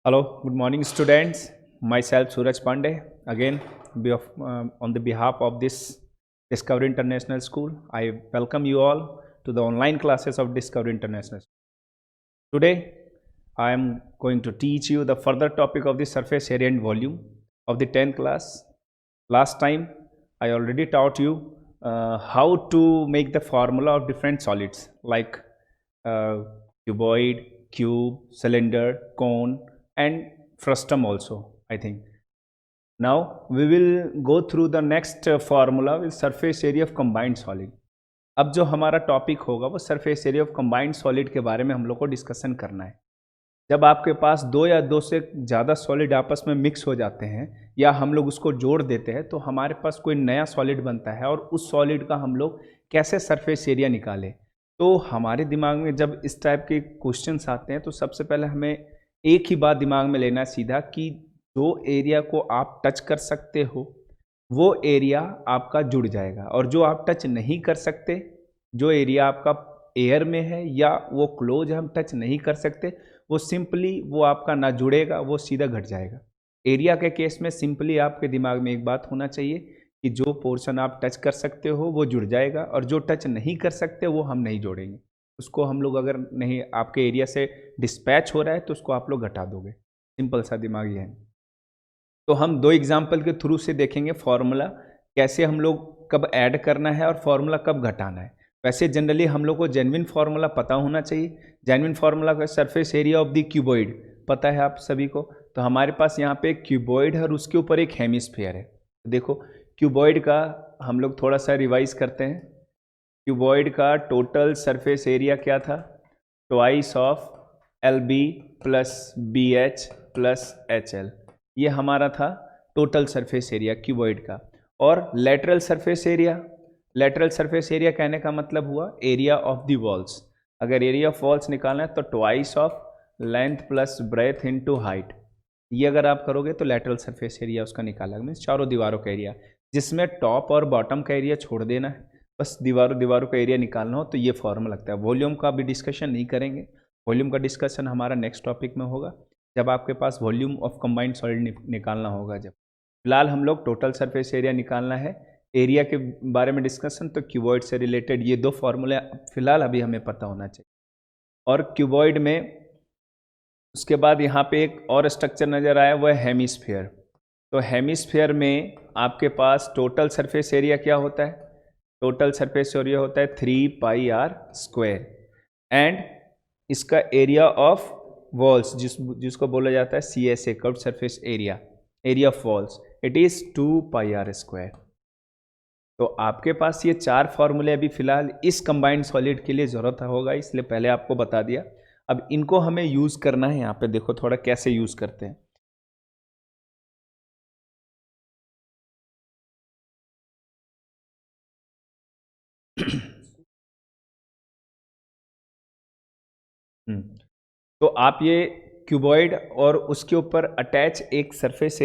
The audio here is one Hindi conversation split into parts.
Hello, good morning, students. Myself Suraj Pandey. Again, on the behalf of this Discovery International School, I welcome you all to the online classes of Discovery International. Today, I am going to teach you the further topic of the surface area and volume of the 10th class. Last time, I already taught you how to make the formula of different solids like cuboid, cube, cylinder, cone, and frustum also, I think. Now we will go through the next formula with surface area of combined solid. अब जो हमारा टॉपिक होगा वो surface area of combined solid के बारे में हम लोग को डिस्कशन करना है। जब आपके पास दो या दो से ज़्यादा सॉलिड आपस में मिक्स हो जाते हैं या हम लोग उसको जोड़ देते हैं तो हमारे पास कोई नया सॉलिड बनता है और उस सॉलिड का हम लोग कैसे सरफेस एरिया निकालें। तो हमारे दिमाग में जब इस टाइप के क्वेश्चंस आते हैं तो सबसे पहले हमें एक ही बात दिमाग में लेना सीधा कि जो एरिया को आप टच कर सकते हो वो एरिया आपका जुड़ जाएगा, और जो आप टच नहीं कर सकते, जो एरिया आपका एयर में है या वो क्लोज हम टच नहीं कर सकते, वो सिंपली वो आपका ना जुड़ेगा, वो सीधा घट जाएगा। एरिया के केस में सिंपली आपके दिमाग में एक बात होना चाहिए कि जो पोर्शन आप टच कर सकते हो वो जुड़ जाएगा और जो टच नहीं कर सकते वो हम नहीं जोड़ेंगे। उसको हम लोग अगर नहीं आपके एरिया से डिस्पैच हो रहा है तो उसको आप लोग घटा दोगे। सिंपल सा दिमाग ये है। तो हम दो एग्जाम्पल के थ्रू से देखेंगे फॉर्मूला कैसे हम लोग कब ऐड करना है और फॉर्मूला कब घटाना है। वैसे जनरली हम लोग को जेन्युइन फार्मूला पता होना चाहिए। जेन्युइन फार्मूला का surface area of the cuboid पता है आप सभी को। तो हमारे पास यहाँ पे एक क्यूबॉइड है और उसके ऊपर एक हेमिस्फीयर है। तो देखो क्यूबॉइड का हम लोग थोड़ा सा रिवाइज करते हैं। क्यूबॉइड का टोटल सरफेस एरिया क्या था? Twice of L B plus B H plus H l, ये हमारा था टोटल सरफेस एरिया क्यूबॉइड का। और लेटरल सरफेस एरिया कहने का मतलब हुआ एरिया ऑफ द वॉल्स। अगर एरिया ऑफ वॉल्स निकालना है तो twice of length plus breadth into height, ये अगर आप करोगे तो लेटरल सरफेस एरिया उसका निकाला, मीन्स चारों दीवारों का एरिया, जिसमें टॉप और बॉटम का एरिया छोड़ देना है, बस दीवारों का एरिया निकालना हो तो ये फॉर्मूला लगता है। वॉल्यूम का अभी डिस्कशन नहीं करेंगे, वॉल्यूम का डिस्कशन हमारा नेक्स्ट टॉपिक में होगा जब आपके पास वॉल्यूम ऑफ कंबाइंड सॉलिड निकालना होगा। जब फिलहाल हम लोग टोटल सरफेस एरिया निकालना है, एरिया के बारे में डिस्कशन, तो क्यूबॉइड से रिलेटेड ये दो फॉर्मूले फिलहाल अभी हमें पता होना चाहिए। और क्यूबॉइड में उसके बाद यहाँ पे एक और स्ट्रक्चर नज़र आया, वो है हेमिस्फीयर। तो हेमिस्फीयर में आपके पास टोटल सरफेस एरिया क्या होता है? टोटल सरफेस एरिया होता है 3πr², एंड इसका एरिया ऑफ वॉल्स जिसको बोला जाता है CSA, curved surface area of walls, it is 2πr²। तो आपके पास ये चार फॉर्मूले अभी फिलहाल इस कंबाइंड सॉलिड के लिए ज़रूरत होगा, इसलिए पहले आपको बता दिया। अब इनको हमें यूज़ करना है। यहाँ पे देखो थोड़ा कैसे यूज़ करते हैं। तो आप ये क्यूबॉइड और उसके ऊपर अटैच एक सरफेस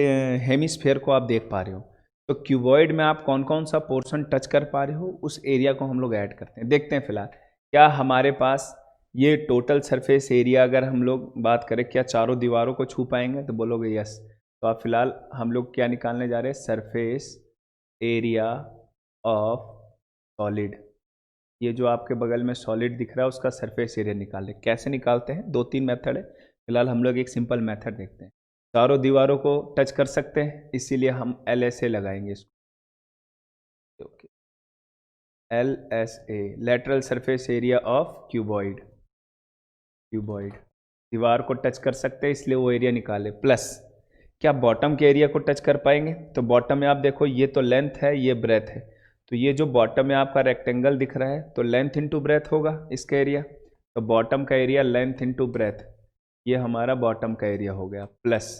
हेमिस्फीयर को आप देख पा रहे हो। तो क्यूबॉइड में आप कौन कौन सा पोर्शन टच कर पा रहे हो, उस एरिया को हम लोग ऐड करते हैं। देखते हैं फिलहाल क्या हमारे पास ये टोटल सरफेस एरिया, अगर हम लोग बात करें क्या चारों दीवारों को छू पाएंगे, तो बोलोगे यस। तो आप फिलहाल हम लोग क्या निकालने जा रहे हैं? Surface area of solid. ये जो आपके बगल में सॉलिड दिख रहा है उसका सरफेस एरिया निकाल रहे। कैसे निकालते हैं? दो तीन मेथड है, फिलहाल हम लोग एक सिंपल मेथड देखते हैं। चारों दीवारों को टच कर सकते हैं, इसीलिए हम LSA लगाएंगे इसको। Okay, LSA, lateral surface area of cuboid. दीवार को टच कर सकते हैं इसलिए वो एरिया निकाले, प्लस क्या बॉटम के एरिया को टच कर पाएंगे? तो बॉटम में आप देखो ये तो लेंथ है, ये ब्रेथ है, तो ये जो बॉटम में आपका रेक्टेंगल दिख रहा है तो लेंथ इंटू ब्रेथ होगा इसका एरिया। तो बॉटम का एरिया लेंथ इंटू ब्रेथ, ये हमारा बॉटम का एरिया हो गया, प्लस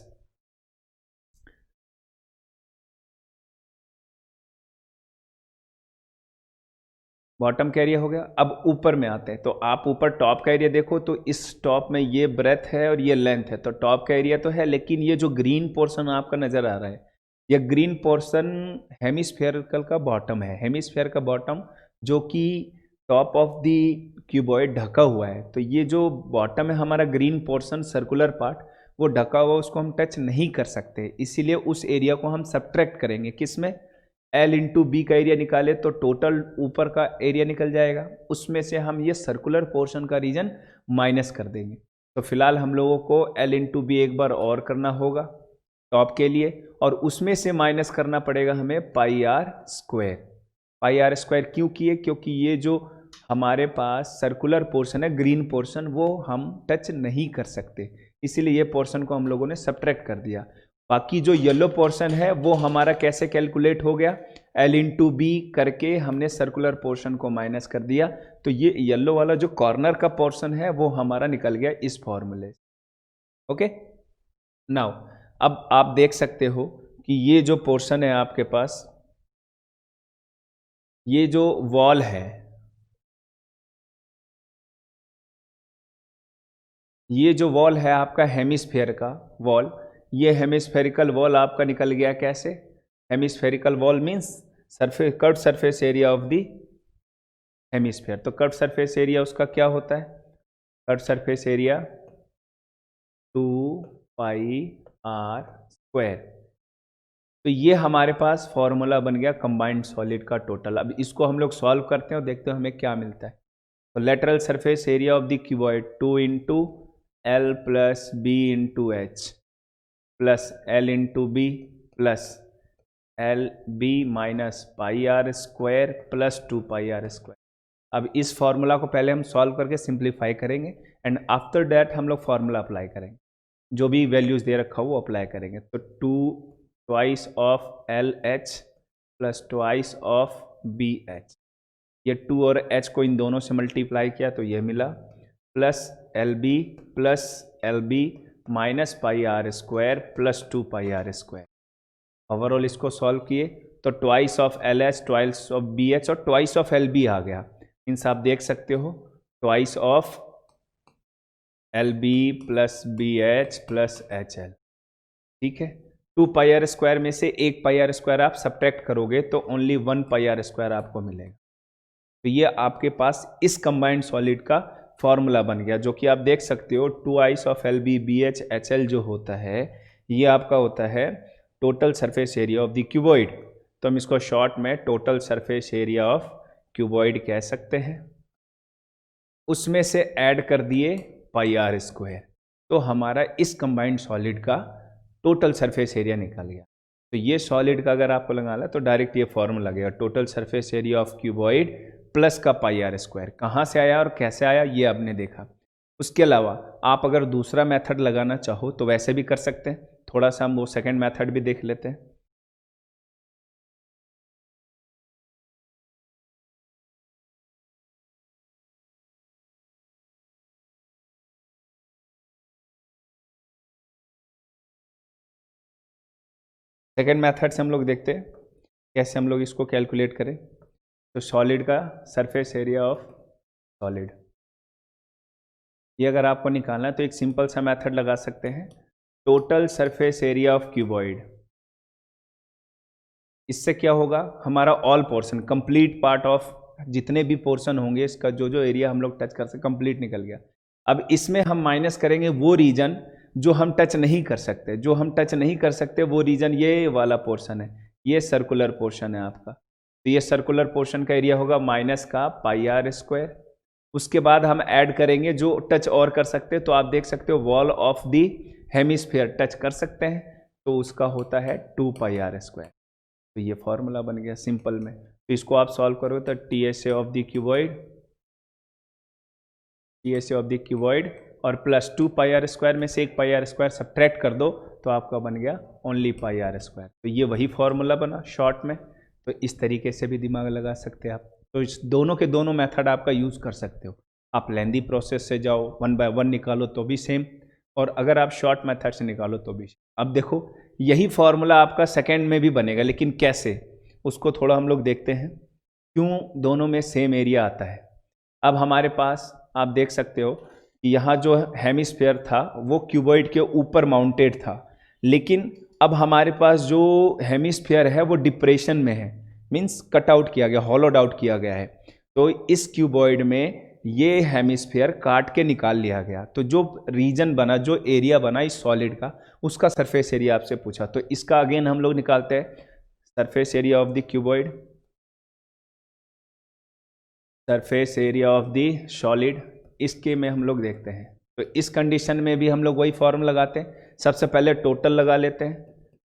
बॉटम का एरिया हो गया। अब ऊपर में आते हैं, तो आप ऊपर टॉप का एरिया देखो, तो इस टॉप में ये ब्रेथ है और ये लेंथ है, तो टॉप का एरिया तो है, लेकिन ये जो ग्रीन पोर्शन आपका नज़र आ रहा है, ये ग्रीन पोर्शन हेमिस्फेरिकल का बॉटम है। हेमिस्फेयर का बॉटम जो कि टॉप ऑफ द क्यूबॉइड ढका हुआ है, तो ये जो बॉटम है हमारा ग्रीन पोर्शन सर्कुलर पार्ट, वो ढका हुआ उसको हम टच नहीं कर सकते, इसीलिए उस एरिया को हम सब्ट्रैक्ट करेंगे। किसमें? L इंटू बी का एरिया निकाले तो टोटल ऊपर का एरिया निकल जाएगा, उसमें से हम ये सर्कुलर पोर्शन का रीजन माइनस कर देंगे। तो फिलहाल हम लोगों को L इंटू बी एक बार और करना होगा टॉप के लिए, और उसमें से माइनस करना पड़ेगा हमें pi are square. Pi are square क्यों किए? क्योंकि ये जो हमारे पास सर्कुलर पोर्शन है, ग्रीन पोर्शन, वो हम टच नहीं कर सकते, इसीलिए ये पोर्शन को हम लोगों ने सब्ट्रैक्ट कर दिया। बाकी जो येलो पोर्शन है वो हमारा कैसे कैलकुलेट हो गया? L इंटू बी करके हमने सर्कुलर पोर्शन को माइनस कर दिया, तो ये येलो वाला जो कॉर्नर का पोर्शन है वो हमारा निकल गया इस फॉर्मूले से। ओके, नाउ अब आप देख सकते हो कि ये जो पोर्शन है आपके पास, ये जो वॉल है, ये जो वॉल है आपका हेमिस्फेयर का वॉल, ये हेमिस्फेरिकल वॉल आपका निकल गया कैसे? Hemispherical wall means surface, curve surface area of the hemisphere. तो कर्व सरफेस एरिया उसका क्या होता है? Curve surface area 2 pi are square. तो ये हमारे पास फॉर्मूला बन गया कंबाइंड सॉलिड का टोटल। अब इसको हम लोग सॉल्व करते हैं और देखते हैं हमें क्या मिलता है। तो lateral surface area of the cuboid 2 into l plus b into h plus l into b plus L B minus pi are square plus 2 pi are square. अब इस फॉर्मूला को पहले हम सॉल्व करके सिंप्लीफाई करेंगे एंड आफ्टर दैट हम लोग फॉर्मूला अप्लाई करेंगे, जो भी वैल्यूज दे रखा हो वो अप्लाई करेंगे। तो 2 twice of L h plus twice of B h, ये 2 और h को इन दोनों से मल्टीप्लाई किया तो ये मिला, plus L B minus pi are square plus 2 pi are square. Overall इसको सॉल्व किए तो twice of L H, twice of B H और ट्वाइस ऑफ एल बी आ गया। मीन्स आप देख सकते हो twice of L B plus B H plus H L, ठीक है। 2 पाई आर स्क्वायर में से 1 पाई आर स्क्वायर आप सब्ट्रैक्ट करोगे तो ओनली 1 पाई आर स्क्वायर आपको मिलेगा। तो ये आपके पास इस कंबाइंड सॉलिड का फॉर्मूला बन गया, जो कि आप देख सकते हो 2 आइस of L B B H H L जो होता है ये आपका होता है total surface area of the cuboid. तो हम इसको शॉर्ट में total surface area of cuboid कह सकते हैं। उसमें से ऐड कर दिए पाई आर स्क्वायर, तो हमारा इस कंबाइंड सॉलिड का टोटल सरफेस एरिया निकल गया। तो ये सॉलिड का अगर आपको लगाना तो डायरेक्ट ये फॉर्मूला लगेगा, total surface area of cuboid plus का पाई आर स्क्वायर। कहाँ से आया और कैसे आया ये आपने देखा। उसके अलावा आप अगर दूसरा मेथड लगाना चाहो तो वैसे भी कर सकते हैं। थोड़ा सा हम वो सेकंड मेथड भी देख लेते हैं। सेकंड मेथड से हम लोग देखते हैं कैसे हम लोग इसको कैलकुलेट करें। तो सॉलिड का सरफेस एरिया ऑफ सॉलिड, ये अगर आपको निकालना है तो एक सिंपल सा मेथड लगा सकते हैं, total surface area of cuboid. इससे क्या होगा, हमारा all portion, complete part of जितने भी पोर्शन होंगे इसका जो एरिया हम लोग टच कर सकते कंप्लीट निकल गया। अब इसमें हम माइनस करेंगे वो रीजन जो हम टच नहीं कर सकते। जो हम टच नहीं कर सकते वो रीजन ये वाला पोर्शन है, ये सर्कुलर पोर्शन है आपका। तो ये सर्कुलर पोर्शन का एरिया होगा माइनस का पाई आर स्क्वायर। उसके बाद हम ऐड करेंगे जो टच और कर सकते हैं। तो आप देख सकते हो wall of the hemisphere touch कर सकते हैं, तो उसका होता है 2 पाई आर स्क्वायर। तो ये फॉर्मूला बन गया सिंपल में। तो इसको आप सॉल्व करो तो T S A of the cuboid और प्लस 2 पाई आर स्क्वायर में से 1 पाई आर स्क्वायर सब्ट्रैक्ट कर दो तो आपका बन गया ओनली पाई आर स्क्वायर। तो ये वही फॉर्मूला बना शॉर्ट में। तो इस तरीके से भी दिमाग लगा सकते हैं आप। तो इस दोनों के दोनों मेथड आपका यूज़ कर सकते हो। आप लेंदी प्रोसेस से जाओ 1 बाय 1 निकालो तो भी सेम, और अगर आप शॉर्ट मेथड से निकालो तो भी। अब देखो यही फॉर्मूला आपका सेकेंड में भी बनेगा, लेकिन कैसे उसको थोड़ा हम लोग देखते हैं। क्यों दोनों में सेम एरिया आता है। अब हमारे पास आप देख सकते हो कि यहाँ जो हेमिस्फीयर था वो क्यूबॉइड के ऊपर माउंटेड था, लेकिन अब हमारे पास जो हेमिस्फीयर है वो डिप्रेशन में है, मीन्स कट आउट किया गया, हॉलोड आउट किया गया है। तो इस क्यूबॉइड में ये हेमिस्फीयर काट के निकाल लिया गया, तो जो रीजन बना, जो एरिया बना इस सॉलिड का, उसका सरफेस एरिया आपसे पूछा, तो इसका अगेन हम लोग निकालते हैं surface area of the cuboid, surface area of the solid, इसके में हम लोग देखते हैं। तो इस कंडीशन में भी हम लोग वही फॉर्म लगाते हैं। सबसे पहले टोटल लगा लेते हैं,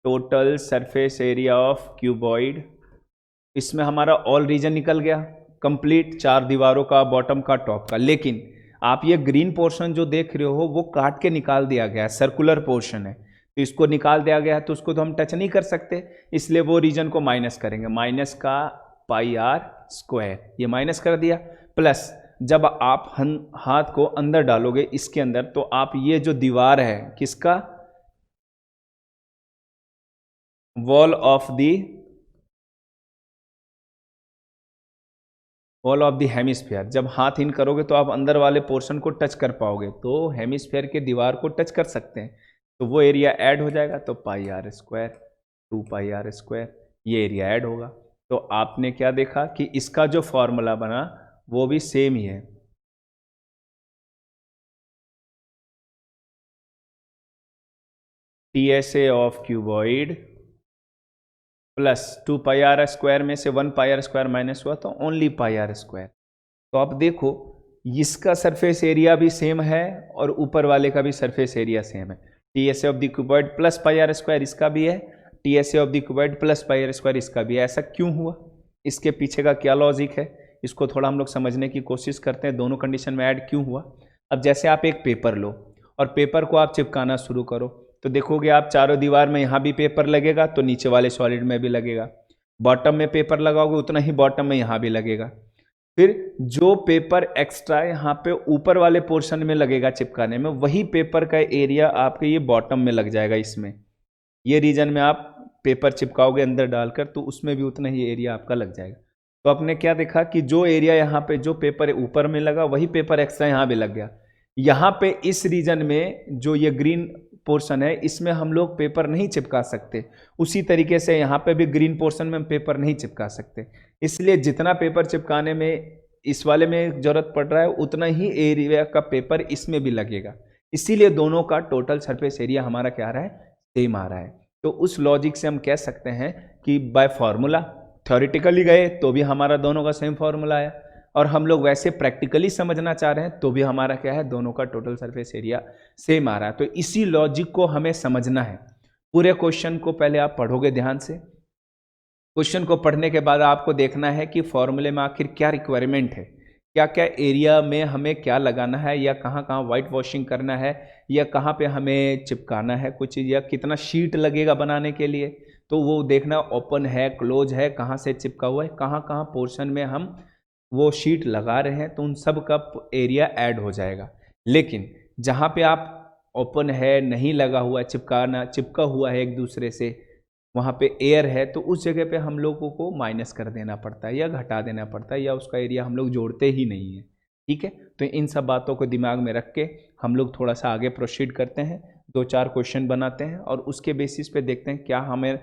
total surface area of cuboid. इसमें हमारा ऑल रीजन निकल गया कंप्लीट, 4 दीवारों का, बॉटम का, टॉप का। लेकिन आप ये ग्रीन पोर्शन जो देख रहे हो वो काट के निकाल दिया गया है, सर्कुलर पोर्शन है, तो इसको निकाल दिया गया है, तो उसको तो हम टच नहीं कर सकते, इसलिए वो रीजन को माइनस करेंगे, माइनस का पाई आर स्क्वायर, ये माइनस कर दिया। प्लस जब आप हाथ को अंदर डालोगे इसके अंदर, तो आप ये जो दीवार है किसका, वॉल ऑफ द हेमिस्फीयर, जब हाथ इन करोगे तो आप अंदर वाले पोर्शन को टच कर पाओगे, तो हेमिस्फीयर के दीवार को टच कर सकते हैं, तो वो एरिया ऐड हो जाएगा, तो pi are square, 2 pi are square, ये एरिया ऐड होगा। तो आपने क्या देखा कि इसका जो फॉर्मूला बना वो भी सेम ही है, T S A of cuboid plus 2 pi are square में से 1 पाई आर स्क्वायर माइनस हुआ, तो ओनली पाई आर स्क्वायर। तो आप देखो इसका सरफेस एरिया भी सेम है और ऊपर वाले का भी सरफेस एरिया सेम है, T S A of the cuboid plus pi are square इसका भी है, T S A of the cuboid plus pi are square इसका भी है। ऐसा क्यों हुआ, इसके पीछे का क्या लॉजिक है, इसको थोड़ा हम लोग समझने की कोशिश करते हैं, दोनों कंडीशन में ऐड क्यों हुआ। अब जैसे आप एक पेपर लो और पेपर को आप चिपकाना शुरू करो, तो देखोगे आप चारों दीवार में यहाँ भी पेपर लगेगा, तो नीचे वाले सॉलिड में भी लगेगा, बॉटम में पेपर लगाओगे उतना ही बॉटम में यहाँ भी लगेगा, फिर जो पेपर एक्स्ट्रा यहाँ पे ऊपर वाले पोर्शन में लगेगा चिपकाने में, वही पेपर का एरिया आपके ये बॉटम में लग जाएगा, इसमें ये रीजन में आप पेपर चिपकाओगे अंदर डालकर, तो उसमें भी उतना ही एरिया आपका लग जाएगा। तो आपने क्या देखा कि जो एरिया यहाँ पे जो पेपर ऊपर में लगा वही पेपर एक्स्ट्रा यहाँ भी लग गया। यहाँ पे इस रीजन में जो ये ग्रीन पोर्शन है इसमें हम लोग पेपर नहीं चिपका सकते, उसी तरीके से यहाँ पे भी ग्रीन पोर्शन में हम पेपर नहीं चिपका सकते, इसलिए जितना पेपर चिपकाने में इस वाले में जरूरत पड़ रहा है उतना ही एरिया का पेपर इसमें भी लगेगा, इसीलिए दोनों का टोटल सरफेस एरिया हमारा क्या आ रहा है, सेम आ रहा है। तो उस लॉजिक से हम कह सकते हैं कि बाय फॉर्मूला थ्योरेटिकली गए तो भी हमारा दोनों का सेम फॉर्मूला आया, और हम लोग वैसे प्रैक्टिकली समझना चाह रहे हैं तो भी हमारा क्या है, दोनों का टोटल सरफेस एरिया सेम आ रहा है। तो इसी लॉजिक को हमें समझना है। पूरे क्वेश्चन को पहले आप पढ़ोगे ध्यान से, क्वेश्चन को पढ़ने के बाद आपको देखना है कि फॉर्मूले में आखिर क्या रिक्वायरमेंट है, क्या क्या एरिया में हमें क्या लगाना है, या कहाँ कहाँ वाइट वॉशिंग करना है, या कहाँ पे हमें चिपकाना है कुछ चीज़, या कितना शीट लगेगा बनाने के लिए, तो वो देखना ओपन है क्लोज है, कहाँ से चिपका हुआ है, कहाँ कहाँ पोर्शन में हम वो शीट लगा रहे हैं, तो उन सब का एरिया ऐड हो जाएगा। लेकिन जहाँ पे आप ओपन है, नहीं लगा हुआ, चिपका हुआ है एक दूसरे से, वहाँ पे एयर है, तो उस जगह पे हम लोगों को माइनस कर देना पड़ता है या घटा देना पड़ता है, या उसका एरिया हम लोग जोड़ते ही नहीं है। ठीक है, तो इन सब बातों को दिमाग में रख के हम लोग थोड़ा सा आगे प्रोसीड करते हैं, 2-4 क्वेश्चन बनाते हैं और उसके बेसिस पे देखते हैं क्या हमें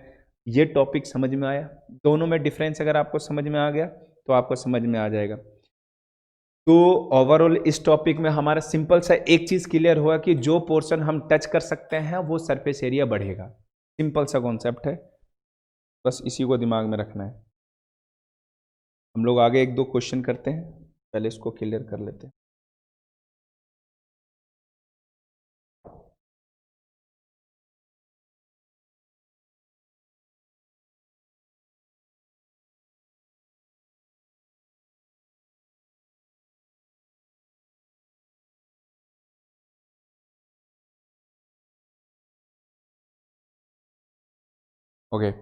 ये टॉपिक समझ में आया। दोनों में डिफरेंस अगर आपको समझ में आ गया तो आपको समझ में आ जाएगा। तो ओवरऑल इस टॉपिक में हमारा सिंपल सा एक चीज़ क्लियर हुआ कि जो पोर्शन हम टच कर सकते हैं वो सरफेस एरिया बढ़ेगा। सिंपल सा कॉन्सेप्ट है, बस इसी को दिमाग में रखना है। हम लोग आगे 1-2 क्वेश्चन करते हैं, पहले इसको क्लियर कर लेते हैं। Okay,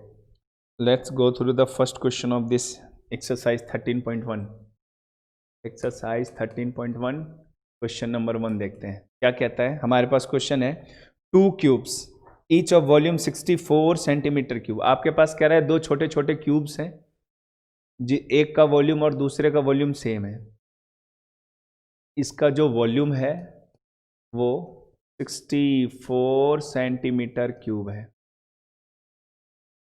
let's go through the first question of this exercise 13.1. Exercise 13.1 question number 1 देखते हैं क्या कहता है। हमारे पास क्वेश्चन है 2 cubes each of volume 64 centimetre cube. आपके पास कह रहा है 2 छोटे छोटे क्यूब्स हैं जी, एक का वॉल्यूम और दूसरे का वॉल्यूम सेम है। इसका जो वॉल्यूम है वो 64 सेंटीमीटर क्यूब है।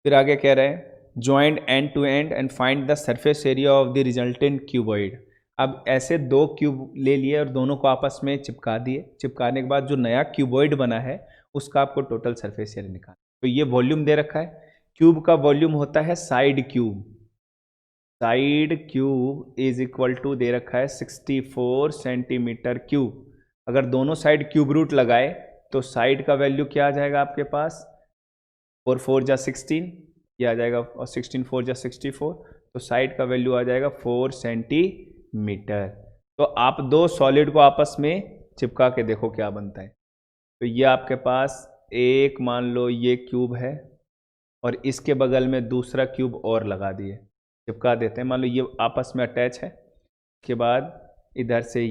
फिर आगे कह रहे हैं joined end to end find the surface area of the resultant cuboid. अब ऐसे दो क्यूब ले लिए और दोनों को आपस में चिपका दिए। चिपकाने के बाद जो नया क्यूबॉइड बना है उसका आपको टोटल सरफेस एरिया निकालना। तो ये वॉल्यूम दे रखा है, क्यूब का वॉल्यूम होता है side cube. Side cube is equal to दे रखा है 64 सेंटीमीटर क्यूब। अगर दोनों साइड क्यूब रूट लगाए तो साइड का वैल्यू क्या आ जाएगा आपके पास, 4 4 जा 16 ये आ जाएगा, और 16 4 जा 64, तो साइड का वैल्यू आ जाएगा 4 सेंटीमीटर। तो आप दो सॉलिड को आपस में चिपका के देखो क्या बनता है। तो ये आपके पास एक मान लो ये क्यूब है और इसके बगल में दूसरा क्यूब और लगा दिए, चिपका देते हैं। मान लो ये आपस में अटैच है, उसके बाद इधर से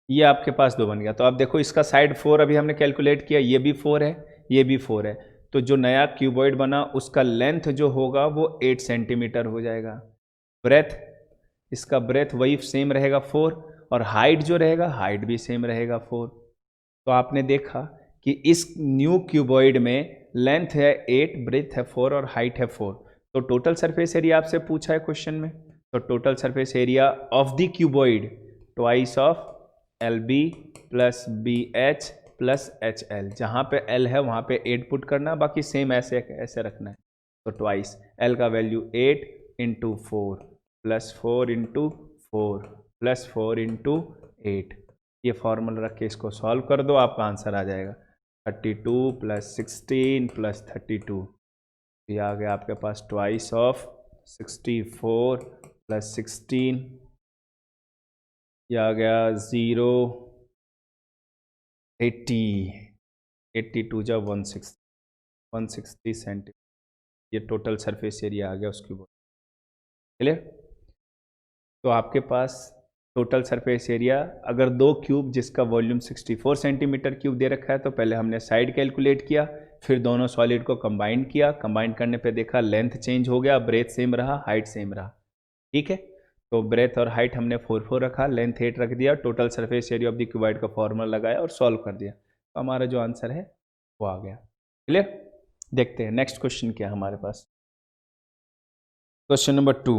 ये आपके पास दो बन गया। तो अब देखो इसका साइड 4 अभी हमने कैलकुलेट किया, ये भी 4 है, ये भी 4 है। तो जो नया क्यूबॉइड बना उसका लेंथ जो होगा वो 8 सेंटीमीटर हो जाएगा। ब्रेथ, इसका ब्रेथ वही सेम रहेगा 4, और हाइट जो रहेगा हाइट भी सेम रहेगा 4। तो आपने देखा कि इस न्यू क्यूबॉइड में लेंथ है 8, ब्रेथ है 4 और हाइट है 4। तो टोटल सरफेस एरिया आपसे पूछा है क्वेश्चन में, तो total surface area of the cuboid twice of L B plus B H plus H L. जहाँ पे एल है वहाँ पे 8 पुट करना, बाकी सेम ऐसे ऐसे रखना है। तो ट्वाइस एल का value 8 into 4 plus 4 into 4 plus 4 into 8। ये फॉर्मूला रख के इसको सॉल्व कर दो, आपका आंसर आ जाएगा 32 प्लस 16 प्लस 32। ये आ गया आपके पास ट्वाइस ऑफ 64 प्लस 16, ये आ गया 0 80 82 जा 160 सेंटीमीटर। ये टोटल सरफेस एरिया आ गया उसकी बोल। क्लियर? तो आपके पास टोटल सरफेस एरिया, अगर दो क्यूब जिसका वॉल्यूम 64 सेंटीमीटर क्यूब दे रखा है तो पहले हमने साइड कैलकुलेट किया, फिर दोनों सॉलिड को कंबाइन किया, कंबाइन करने पे देखा लेंथ चेंज हो गया, ब्रेथ सेम रहा, हाइट सेम रहा। ठीक है, तो ब्रेथ और हाइट हमने 4 4 रखा, लेंथ 8 रख दिया, total surface area of the cuboid का फॉर्मूला लगाया और सॉल्व कर दिया। तो हमारा जो आंसर है वो आ गया। क्लियर? देखते हैं नेक्स्ट क्वेश्चन क्या है हमारे पास। Question number 2,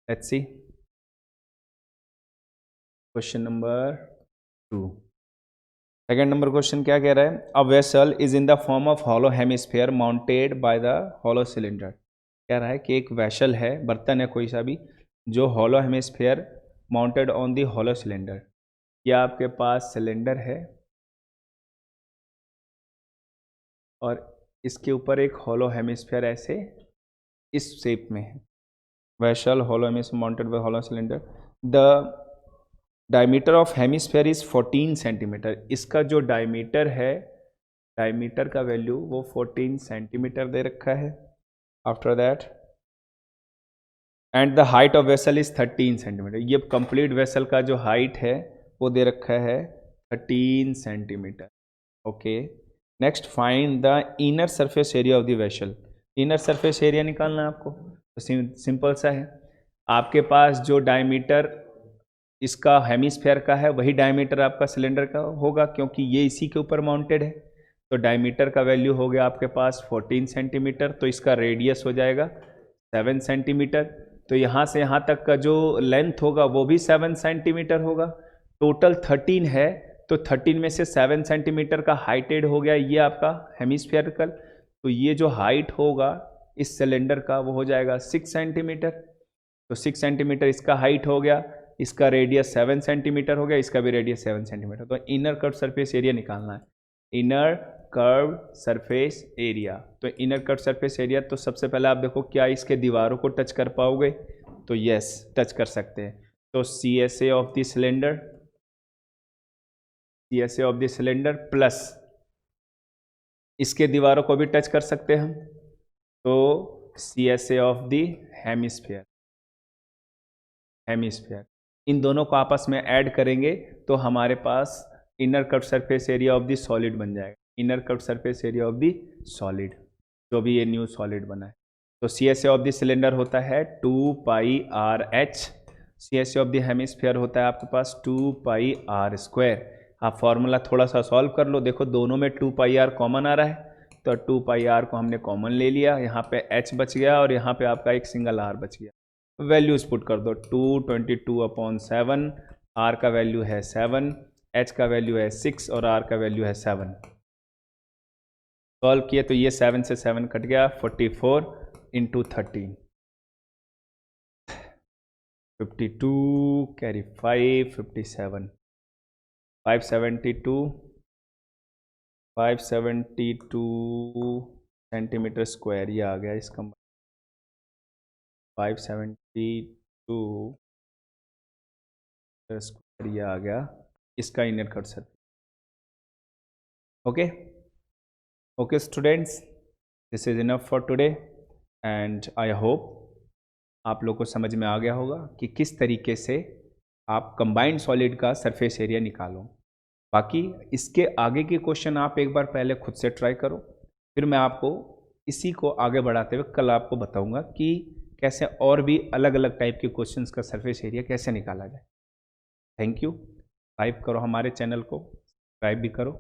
let's see question number 2। Second number question क्या कह रहा है, a vessel is in the form of hollow hemisphere mounted by the hollow cylinder. कह रहा है कि एक वेसल है, बर्तन है कोई सा भी, जो hollow hemisphere mounted on the hollow cylinder. या आपके पास सिलेंडर है और इसके ऊपर एक हॉलो हेमिस्फेयर ऐसे इस शेप में है। Vessel hollow hemisphere mounted by hollow cylinder, the diameter of hemisphere is 14 centimetre. इसका जो डायमीटर है, डायमीटर का वैल्यू वो 14 सेंटीमीटर दे रखा है। After that and the height of vessel is 13 centimetre. ये कंप्लीट वेसल का जो हाइट है वो दे रखा है 13 centimetre. Okay, next find the inner surface area of the vessel. Inner surface area निकालना है आपको, तो सिंपल सा है। आपके पास जो डायमीटर इसका हेमिस्फेयर का है वही डायमीटर आपका सिलेंडर का होगा, क्योंकि ये इसी के ऊपर माउंटेड है। तो डायमीटर का वैल्यू हो गया आपके पास 14 सेंटीमीटर, तो इसका रेडियस हो जाएगा 7 सेंटीमीटर। तो यहाँ से यहाँ तक का जो लेंथ होगा वो भी 7 सेंटीमीटर होगा। टोटल 13 है, तो 13 में से 7 सेंटीमीटर का हाइटेड हो गया ये आपका हेमिस्फेरिकल। तो ये जो हाइट होगा इस सिलेंडर का वो हो जाएगा 6 सेंटीमीटर। तो 6 सेंटीमीटर इसका हाइट हो गया, इसका रेडियस 7 सेंटीमीटर हो गया, इसका भी रेडियस 7 सेंटीमीटर। तो इनर कर्व सरफेस एरिया निकालना है, इनर कर्व सरफेस एरिया। तो इनर कर्व सरफेस एरिया, तो सबसे पहले आप देखो क्या इसके दीवारों को टच कर पाओगे, तो यस टच कर सकते हैं। तो C S A of the cylinder, C S A of the cylinder plus इसके दीवारों को भी टच कर सकते हैं हम, तो C S A of the hemisphere, hemisphere इन दोनों को आपस में ऐड करेंगे तो हमारे पास inner curve surface area of the solid बन जाएगा। Inner curve surface area of the solid, जो भी ये न्यू सॉलिड बना है। तो C S A of the cylinder होता है 2 pi R H, C S A of the hemisphere होता है आपके पास 2 पाई आर स्क्वायर। आप फॉर्मूला थोड़ा सा सॉल्व कर लो, देखो दोनों में 2 पाई आर कॉमन आ रहा है, तो 2 पाई आर को हमने कॉमन ले लिया, यहाँ पे h बच गया और यहाँ पे आपका एक सिंगल r बच गया। वैल्यूज़ पुट कर दो, 222/7, r का वैल्यू है 7, h का वैल्यू है 6 और r का वैल्यू है 7। सॉल्व किए तो ये 7 से 7 कट गया, 44 इंटू 13, 52 कैरी 5, 57, 572 सेंटीमीटर स्क्वायर ये आ गया इसका, 572 स्क्वायर ये आ गया इसका inner cut surface. Okay okay students, this is enough for today and I hope आप लोग को समझ में आ गया होगा कि किस तरीके से आप कंबाइंड सॉलिड का सरफेस एरिया निकालो। बाकी इसके आगे के क्वेश्चन आप एक बार पहले खुद से ट्राई करो, फिर मैं आपको इसी को आगे बढ़ाते हुए कल आपको बताऊंगा कि कैसे और भी अलग अलग टाइप के क्वेश्चंस का सरफेस एरिया कैसे निकाला जाए। Thank you. सब्सक्राइब करो हमारे चैनल को, सब्सक्राइब भी करो।